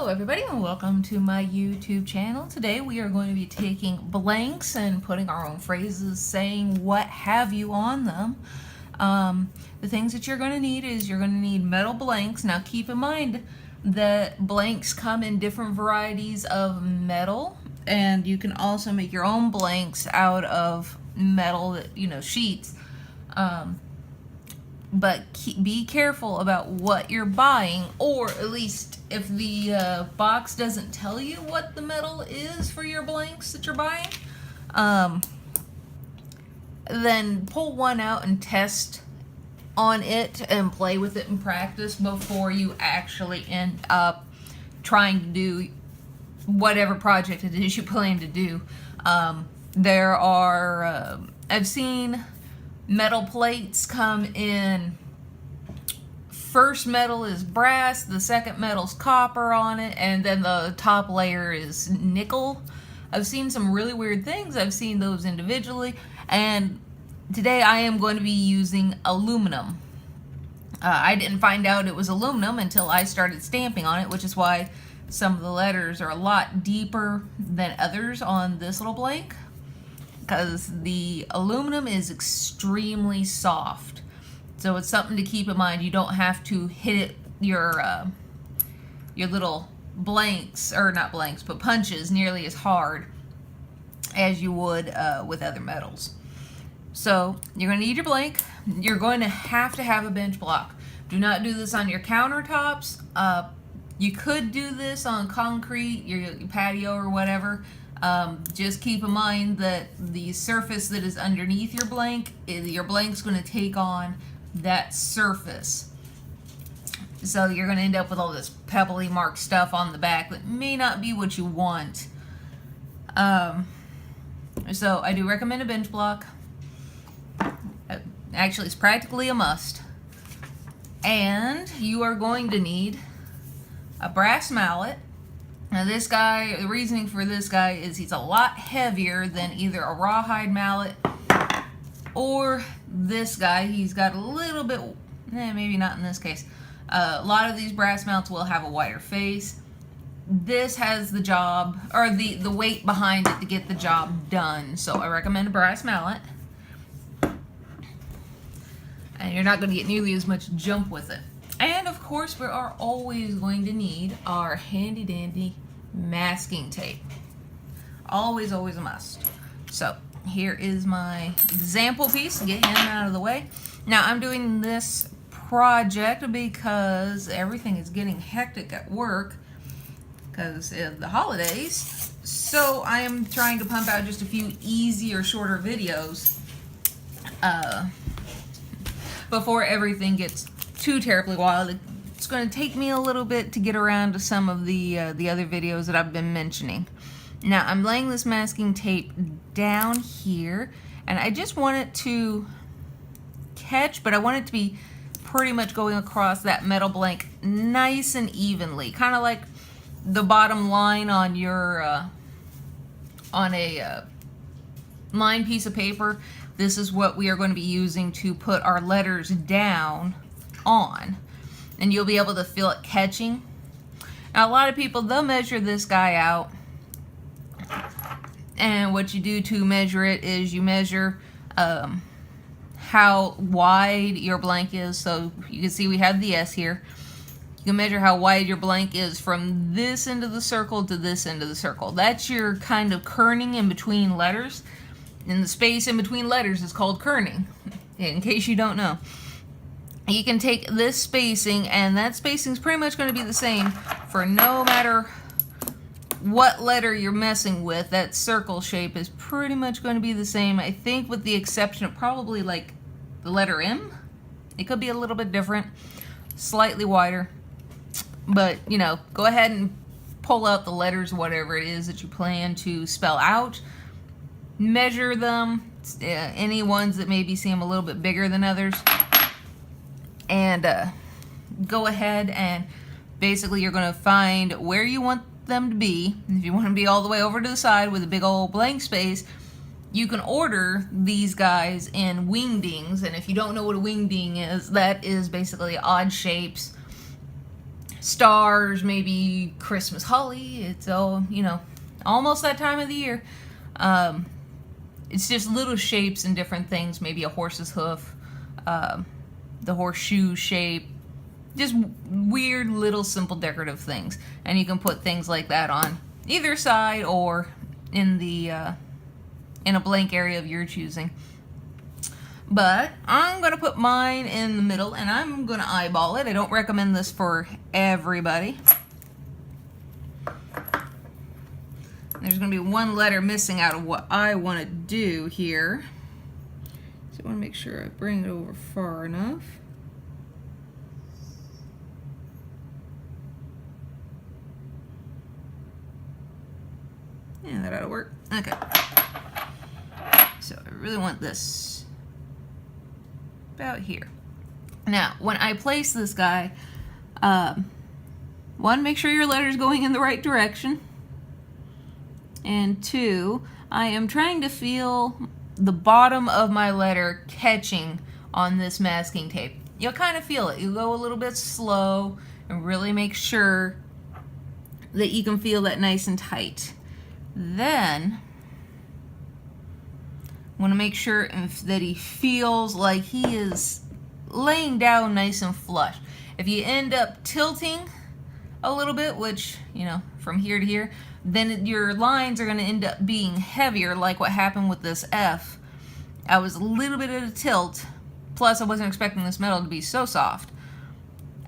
Hello everybody and welcome to my YouTube channel. Today we are going to be taking blanks and putting our own phrases saying what have you on them. The things that you're going to need is you're going to need metal blanks. Now keep in mind that blanks come in different varieties of metal, and you can also make your own blanks out of metal, sheets. But be careful about what you're buying, or at least if the box doesn't tell you what the metal is for your blanks that you're buying, then pull one out and test on it and play with it and practice before you actually end up trying to do whatever project it is you plan to do. There are, I've seen metal plates come in. First metal is brass, the second metal's copper on it, and then the top layer is nickel. I've seen some really weird things. I've seen those individually, and today I am going to be using aluminum. I didn't find out it was aluminum until I started stamping on it, which is why some of the letters are a lot deeper than others on this little blank, because the aluminum is extremely soft. So it's something to keep in mind. You don't have to hit your little blanks, or not blanks, but punches nearly as hard as you would with other metals. So you're going to need your blank. You're going to have a bench block. Do not do this on your countertops. You could do this on concrete, your patio or whatever. Just keep in mind that the surface that is underneath your blank's going to take on that surface. So you're going to end up with all this pebbly marked stuff on the back that may not be what you want. So I do recommend a bench block. Actually, it's practically a must. And you are going to need a brass mallet. Now this guy, the reasoning for this guy is he's a lot heavier than either a rawhide mallet or this guy. He's got a little bit, maybe not in this case. A lot of these brass mallets will have a wider face. This has the job, or the weight behind it to get the job done. So I recommend a brass mallet. And you're not going to get nearly as much jump with it. And of course, we are always going to need our handy dandy masking tape. Always, always a must. So here is my example piece to get him out of the way. Now I'm doing this project because everything is getting hectic at work because of the holidays. So I am trying to pump out just a few easier, shorter videos before everything gets too terribly wild. It's going to take me a little bit to get around to some of the other videos that I've been mentioning. Now I'm laying this masking tape down here, and I just want it to catch, but I want it to be pretty much going across that metal blank nice and evenly, kind of like the bottom line on your on a lined piece of paper. This is what we are going to be using to put our letters down on, and you'll be able to feel it catching. Now a lot of people, they'll measure this guy out, and what you do to measure it is you measure how wide your blank is. So you can see we have the S here. You can measure how wide your blank is from this end of the circle to this end of the circle. That's your kind of kerning in between letters. And the space in between letters is called kerning, in case you don't know. You can take this spacing, and that spacing is pretty much going to be the same for no matter what letter you're messing with. That circle shape is pretty much going to be the same, I think, with the exception of probably like the letter M. It could be a little bit different, slightly wider. But, go ahead and pull out the letters, whatever it is that you plan to spell out. Measure them, any ones that maybe seem a little bit bigger than others, and go ahead and basically you're going to find where you want them to be. If you want to be all the way over to the side with a big old blank space, you can order these guys in wingdings. And if you don't know what a wingding is, that is basically odd shapes stars, maybe Christmas holly. It's all, you know, almost that time of the year. It's just little shapes and different things, maybe a horse's hoof, the horseshoe shape, just weird little simple decorative things. And you can put things like that on either side or in the in a blank area of your choosing. But I'm going to put mine in the middle and I'm going to eyeball it. I don't recommend this for everybody. There's going to be one letter missing out of what I want to do here. So I want to make sure I bring it over far enough. Yeah, that ought to work. Okay. So I really want this about here. Now, when I place this guy, one, make sure your letter's going in the right direction. And two, I am trying to feel the bottom of my letter catching on this masking tape. You'll kind of feel it. You go a little bit slow and really make sure that you can feel that nice and tight. Then, want to make sure that he feels like he is laying down nice and flush. If you end up tilting a little bit, which, you know, from here to here, then your lines are going to end up being heavier, like what happened with this F. I was a little bit at a tilt, plus I wasn't expecting this metal to be so soft.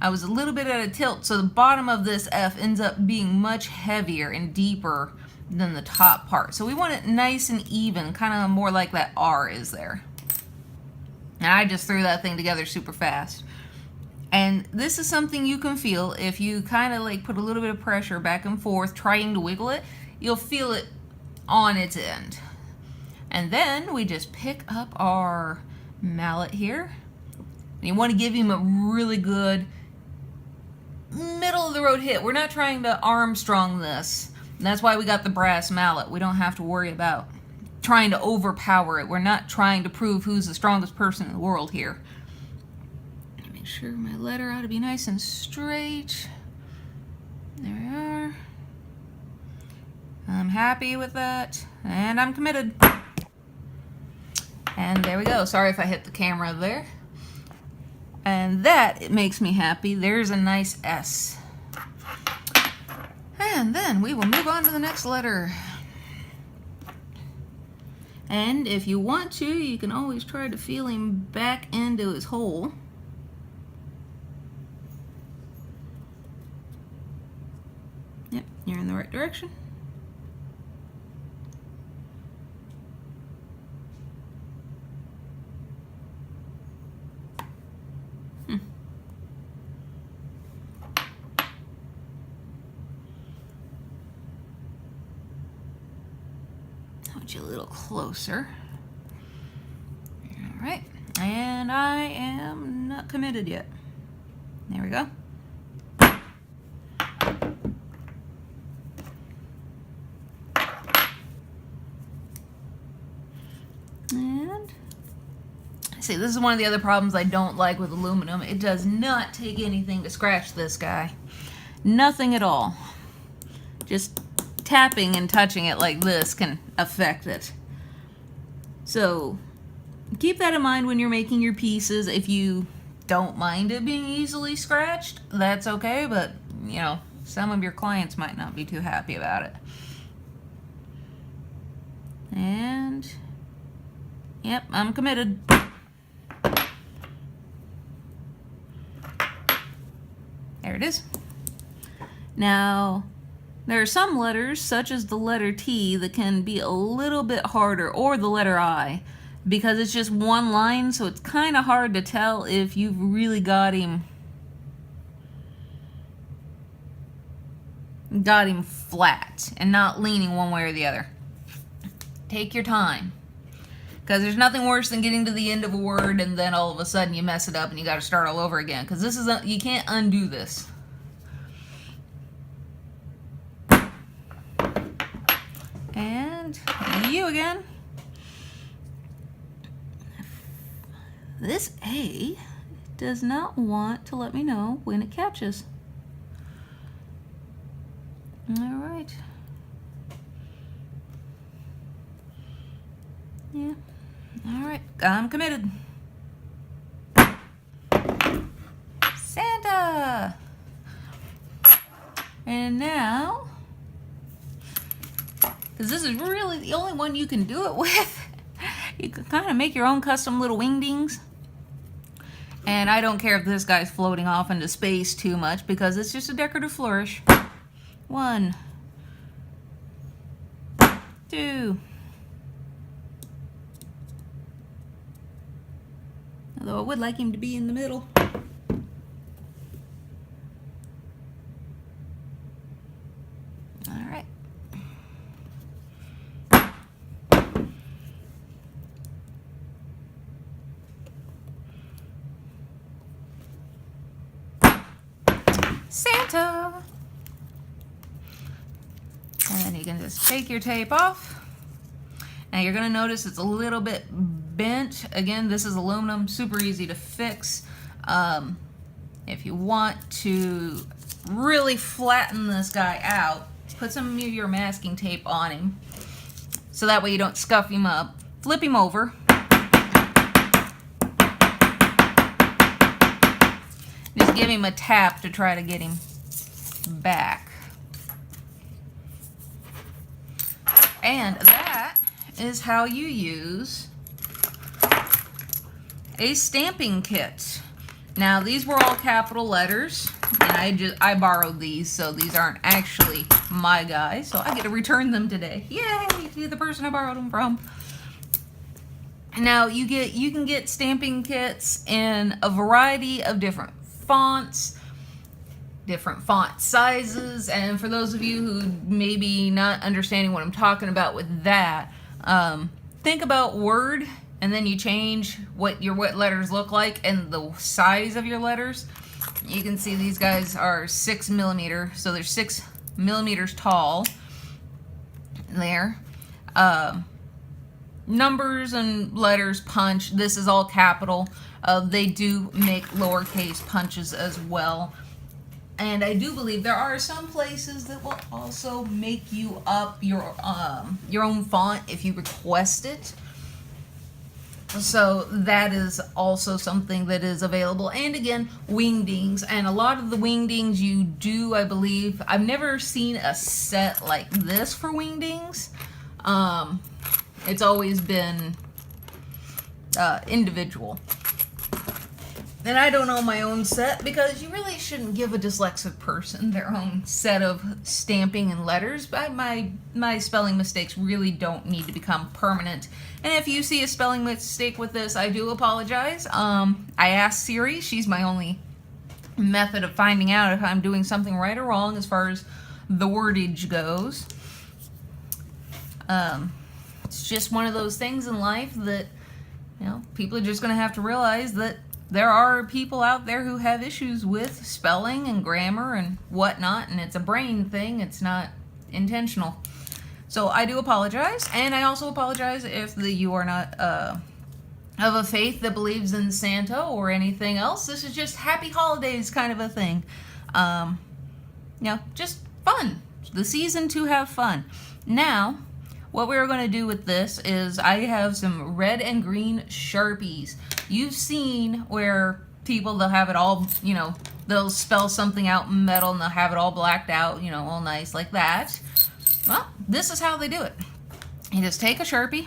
I was a little bit at a tilt, so the bottom of this F ends up being much heavier and deeper than the top part. So we want it nice and even, kind of more like that R is there. And I just threw that thing together super fast. And this is something you can feel if you kind of like put a little bit of pressure back and forth trying to wiggle it. You'll feel it on its end. And then we just pick up our mallet here. And you want to give him a really good middle of the road hit. We're not trying to Armstrong this. And that's why we got the brass mallet. We don't have to worry about trying to overpower it. We're not trying to prove who's the strongest person in the world here. Make sure my letter ought to be nice and straight. There we are. I'm happy with that. And I'm committed. And there we go. Sorry if I hit the camera there. And that, it makes me happy. There's a nice S. And then we will move on to the next letter. And if you want to, you can always try to feel him back into his hole. Yep, you're in the right direction. A little closer. All right, and I am not committed yet. There we go. And see, this is one of the other problems I don't like with aluminum. It does not take anything to scratch this guy. Nothing at all. Just tapping and touching it like this can affect it. So keep that in mind when you're making your pieces. If you don't mind it being easily scratched, that's okay, but you know, some of your clients might not be too happy about it. And yep, I'm committed. There it is. Now, there are some letters, such as the letter T, that can be a little bit harder, or the letter I, because it's just one line, so it's kind of hard to tell if you've really got him flat and not leaning one way or the other. Take your time, because there's nothing worse than getting to the end of a word and then all of a sudden you mess it up and you got to start all over again, because this is you can't undo this. And you again. This A does not want to let me know when it catches. All right. Yeah. All right. I'm committed. Santa. And now, because this is really the only one you can do it with, you can kind of make your own custom little wingdings. And I don't care if this guy's floating off into space too much because it's just a decorative flourish. 1, 2. Although I would like him to be in the middle. All right. Santa. And you can just take your tape off. Now you're going to notice it's a little bit bent. Again, this is aluminum, super easy to fix. If you want to really flatten this guy out, put some of your masking tape on him so that way you don't scuff him up. Flip him over. Just give him a tap to try to get him back. And that is how you use a stamping kit. Now these were all capital letters, and I borrowed these, so these aren't actually my guys, so I get to return them today. Yay to the person I borrowed them from. Now you can get stamping kits in a variety of different fonts, different font sizes, and for those of you who maybe not understanding what I'm talking about with that, think about Word, and then you change what your wet letters look like and the size of your letters. You can see these guys are 6 millimeter, so they're 6 millimeters tall there. Numbers and letters punch, this is all capital. They do make lowercase punches as well. And I do believe there are some places that will also make you up your own font if you request it. So that is also something that is available. And again, wingdings. And a lot of the wingdings you do, I believe, I've never seen a set like this for wingdings. It's always been individual. And I don't know my own set because you really shouldn't give a dyslexic person their own set of stamping and letters. But my spelling mistakes really don't need to become permanent. And if you see a spelling mistake with this, I do apologize. I asked Siri. She's my only method of finding out if I'm doing something right or wrong as far as the wordage goes. It's just one of those things in life that, you know, people are just going to have to realize that there are people out there who have issues with spelling and grammar and whatnot, and it's a brain thing. It's not intentional. So I do apologize, and I also apologize if you are not of a faith that believes in Santa or anything else. This is just happy holidays kind of a thing. You know, just fun. The season to have fun. Now, what we're going to do with this is I have some red and green Sharpies. You've seen where people, they'll have it all, you know, they'll spell something out in metal and they'll have it all blacked out, you know, all nice like that. Well, this is how they do it. You just take a Sharpie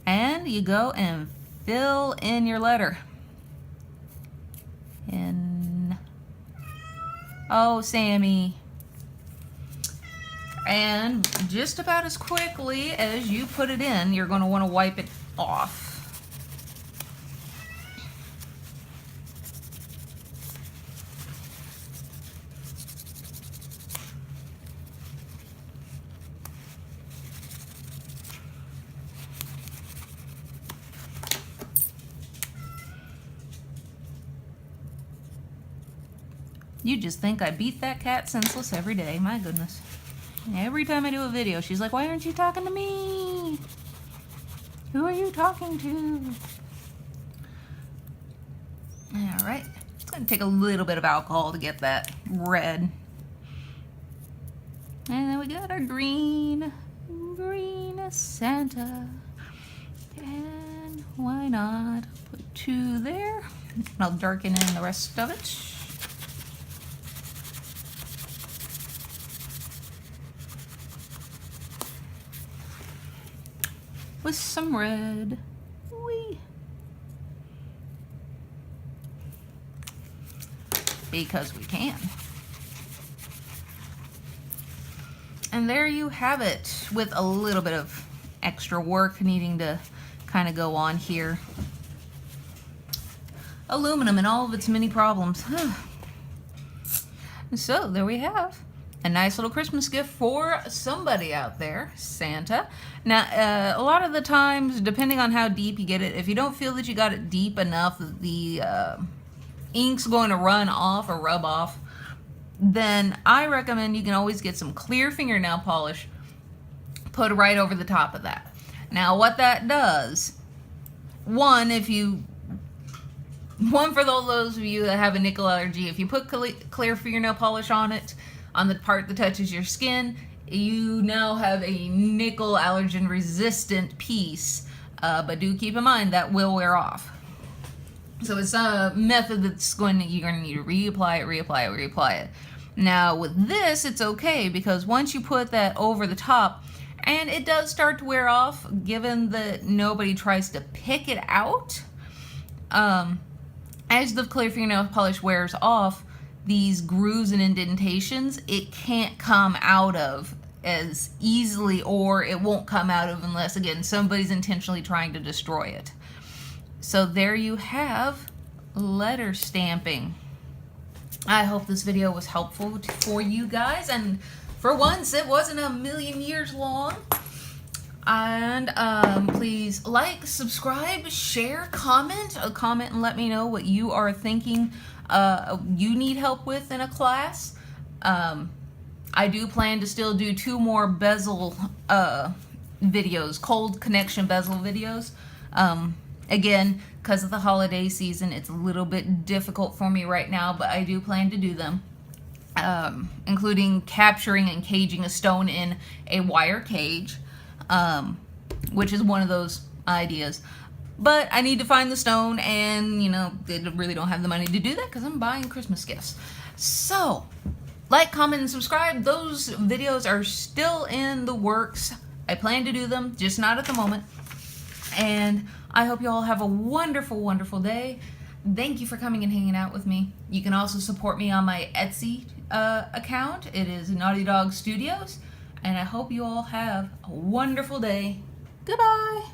and you go and fill in your letter. In, oh, Sammy. And just about as quickly as you put it in, you're going to want to wipe it off. You just think I beat that cat senseless every day. My goodness. Every time I do a video, she's like, why aren't you talking to me? Who are you talking to? All right. It's going to take a little bit of alcohol to get that red. And then we got our green Santa. And why not put 2 there? I'll darken in the rest of it. With some red. Whee! Because we can. And there you have it, with a little bit of extra work needing to kind of go on here. Aluminum and all of its many problems. So there we have a nice little Christmas gift for somebody out there, Santa. Now, a lot of the times, depending on how deep you get it, if you don't feel that you got it deep enough, the ink's going to run off or rub off, then I recommend you can always get some clear fingernail polish, put right over the top of that. Now, what that does, one for those of you that have a nickel allergy, if you put clear fingernail polish on it, on the part that touches your skin, you now have a nickel allergen resistant piece, but do keep in mind that will wear off. So it's a method that's you're going to need to reapply it. Now with this, it's okay, because once you put that over the top, and it does start to wear off, given that nobody tries to pick it out, as the clear fingernail polish wears off, these grooves and indentations, it can't come out of as easily, or it won't come out of unless, again, somebody's intentionally trying to destroy it. So there you have letter stamping. I hope this video was helpful for you guys, and for once it wasn't a million years long. And please like, subscribe, share, comment and let me know what you are thinking you need help with in a class. I do plan to still do 2 more bezel videos, cold connection bezel videos. Again, because of the holiday season, it's a little bit difficult for me right now, but I do plan to do them, including capturing and caging a stone in a wire cage, which is one of those ideas. But I need to find the stone, and, you know, they really don't have the money to do that because I'm buying Christmas gifts. So, like, comment, and subscribe. Those videos are still in the works. I plan to do them, just not at the moment. And I hope you all have a wonderful, wonderful day. Thank you for coming and hanging out with me. You can also support me on my Etsy account. It is Naughty Dog Studios. And I hope you all have a wonderful day. Goodbye.